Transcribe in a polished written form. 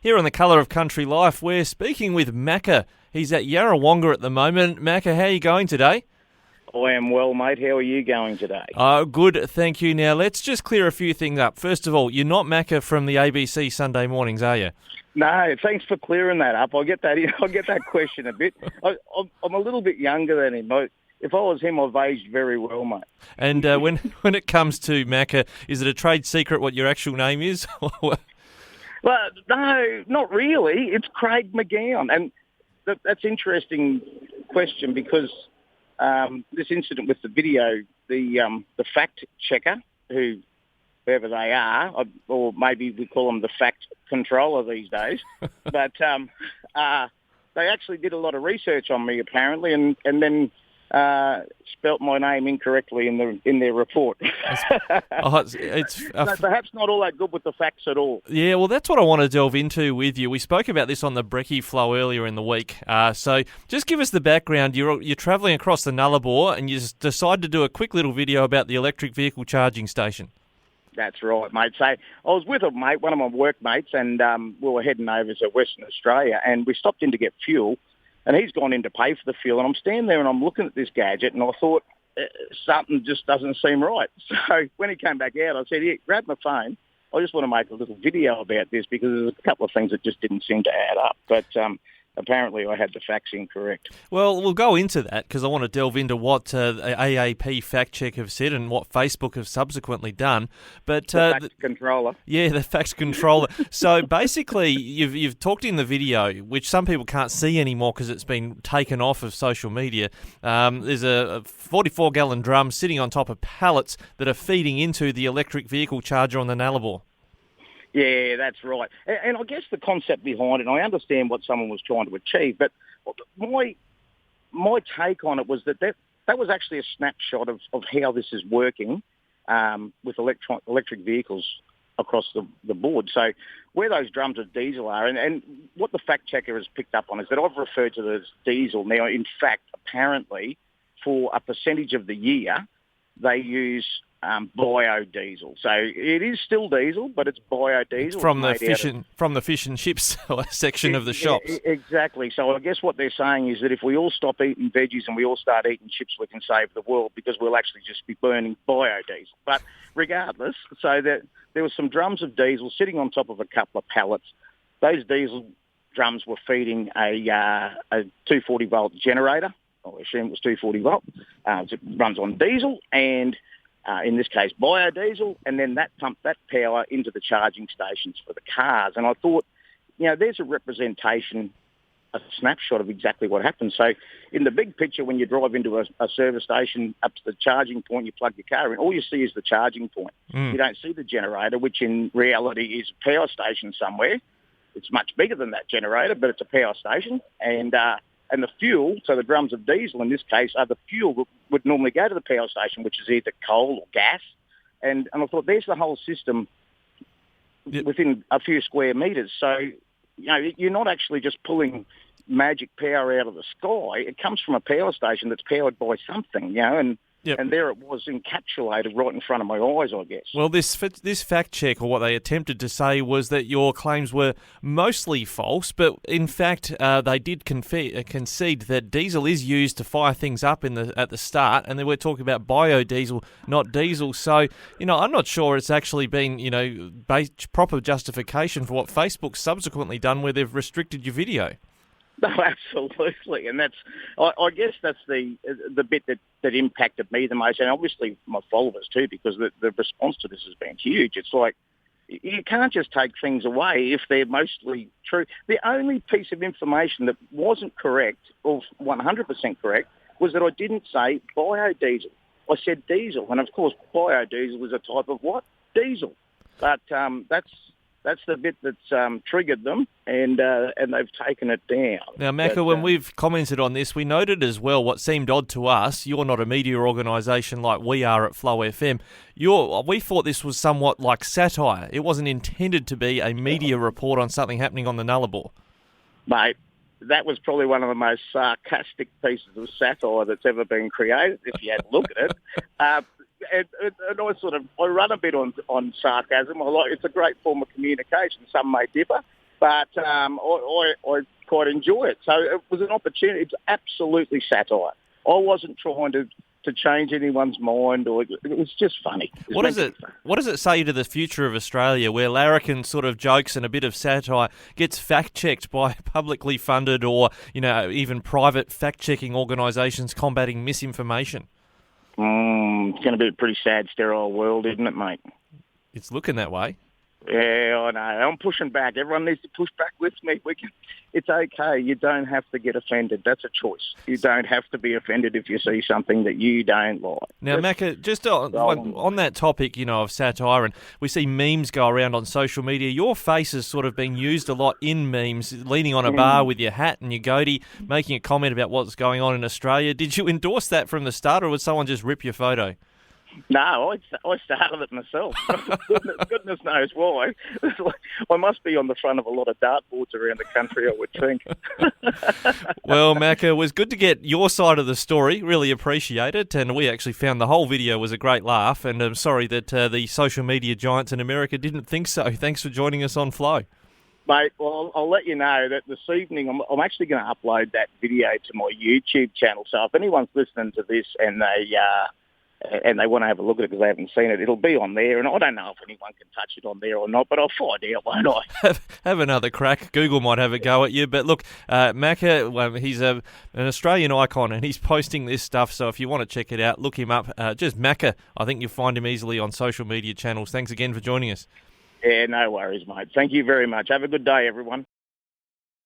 Here on The Colour of Country Life, we're speaking with Macca. He's at Yarrawonga at the moment. Macca, how are you going today? I am well, mate. How are you going today? Good, thank you. Now, let's just clear a few things up. First of all, you're not Macca from the ABC Sunday mornings, are you? No, thanks for clearing that up. I get that question a bit. I'm a little bit younger than him. If I was him, I've aged very well, mate. And when it comes to Macca, is it a trade secret what your actual name is? Well, no, not really. It's Craig McGown. And that's an interesting question because this incident with the video, the fact checker, whoever they are, or maybe we call them the fact controller these days, but they actually did a lot of research on me apparently, and then spelt my name incorrectly in their report. Perhaps not all that good with the facts at all. Yeah, well, that's what I want to delve into with you. We spoke about this on the Brekkie Flow earlier in the week. So just give us the background. You're travelling across the Nullarbor and you decide to do a quick little video about the electric vehicle charging station. That's right, mate. So I was with a mate, one of my workmates, and we were heading over to Western Australia, and we stopped in to get fuel. And he's gone in to pay for the fuel, and I'm standing there and I'm looking at this gadget, and I thought, something just doesn't seem right. So when he came back out, I said, here, grab my phone. I just want to make a little video about this because there's a couple of things that just didn't seem to add up. But apparently I had the facts incorrect. Well, we'll go into that because I want to delve into what AAP Fact Check have said and what Facebook have subsequently done. But the fact controller. Yeah, the fact controller. So basically, you've talked in the video, which some people can't see anymore because it's been taken off of social media. There's a 44-gallon drum sitting on top of pallets that are feeding into the electric vehicle charger on the Nullarbor. Yeah, that's right. And I guess the concept behind it, I understand what someone was trying to achieve, but my take on it was that was actually a snapshot of how this is working with electric vehicles across the board. So where those drums of diesel are, and what the fact checker has picked up on is that I've referred to it as diesel. Now, in fact, apparently, for a percentage of the year, they use biodiesel. So it is still diesel, but it's biodiesel. From the fish and chips section of the shops. Exactly. So I guess what they're saying is that if we all stop eating veggies and we all start eating chips, we can save the world because we'll actually just be burning biodiesel. But regardless, so that there were some drums of diesel sitting on top of a couple of pallets. Those diesel drums were feeding a 240-volt generator. I assume it was 240 volt. It runs on diesel and, in this case, biodiesel, and then that pumped that power into the charging stations for the cars. And I thought, there's a representation, a snapshot of exactly what happened. So in the big picture, when you drive into a service station up to the charging point, you plug your car in, all you see is the charging point. You don't see the generator, which in reality is a power station somewhere. It's much bigger than that generator, but it's a power station. And the fuel, so the drums of diesel in this case, are the fuel that would normally go to the power station, which is either coal or gas. And I thought, there's the whole system within a few square metres. So, you're not actually just pulling magic power out of the sky. It comes from a power station that's powered by something, and there it was encapsulated right in front of my eyes, I guess. Well, this fact check, or what they attempted to say, was that your claims were mostly false, but in fact they did concede that diesel is used to fire things up at the start, and they were talking about biodiesel, not diesel. So, I'm not sure it's actually been, proper justification for what Facebook's subsequently done where they've restricted your video. No, absolutely, and I guess that's the bit that impacted me the most, and obviously my followers too, because the response to this has been huge. It's like, you can't just take things away if they're mostly true. The only piece of information that wasn't correct, or 100% correct, was that I didn't say biodiesel. I said diesel, and of course biodiesel is a type of what? Diesel. But that's the bit that's triggered them, and they've taken it down. Now, Macca, when we've commented on this, we noted as well what seemed odd to us. You're not a media organisation like we are at Flow FM. We thought this was somewhat like satire. It wasn't intended to be a media report on something happening on the Nullarbor. Mate, that was probably one of the most sarcastic pieces of satire that's ever been created, if you had a look at it. And I run a bit on sarcasm. It's a great form of communication. Some may differ, But I quite enjoy it. So it was an opportunity. It's absolutely satire. I wasn't trying to change anyone's mind, or it was just funny. What does it say to the future of Australia, where larrikin sort of jokes and a bit of satire gets fact-checked by publicly funded or, even private fact-checking organisations combating misinformation? It's going to be a pretty sad, sterile world, isn't it, mate? It's looking that way. Yeah, I know. I'm pushing back. Everyone needs to push back with me. It's okay. You don't have to get offended. That's a choice. You don't have to be offended if you see something that you don't like. Now, Macca, just on that topic, of satire, and we see memes go around on social media. Your face has sort of been used a lot in memes, leaning on a bar with your hat and your goatee, making a comment about what's going on in Australia. Did you endorse that from the start, or would someone just rip your photo? No, I started it myself. Goodness knows why. I must be on the front of a lot of dartboards around the country, I would think. Well, Macca, it was good to get your side of the story. Really appreciate it. And we actually found the whole video was a great laugh. And I'm sorry that the social media giants in America didn't think so. Thanks for joining us on Flow. Mate, well, I'll let you know that this evening I'm actually going to upload that video to my YouTube channel. So if anyone's listening to this and they want to have a look at it because they haven't seen it, it'll be on there. And I don't know if anyone can touch it on there or not, but I'll find out, won't I? Have another crack. Google might have a go at you. But look, Macca, he's an Australian icon and he's posting this stuff. So if you want to check it out, look him up. Just Macca. I think you'll find him easily on social media channels. Thanks again for joining us. Yeah, no worries, mate. Thank you very much. Have a good day, everyone.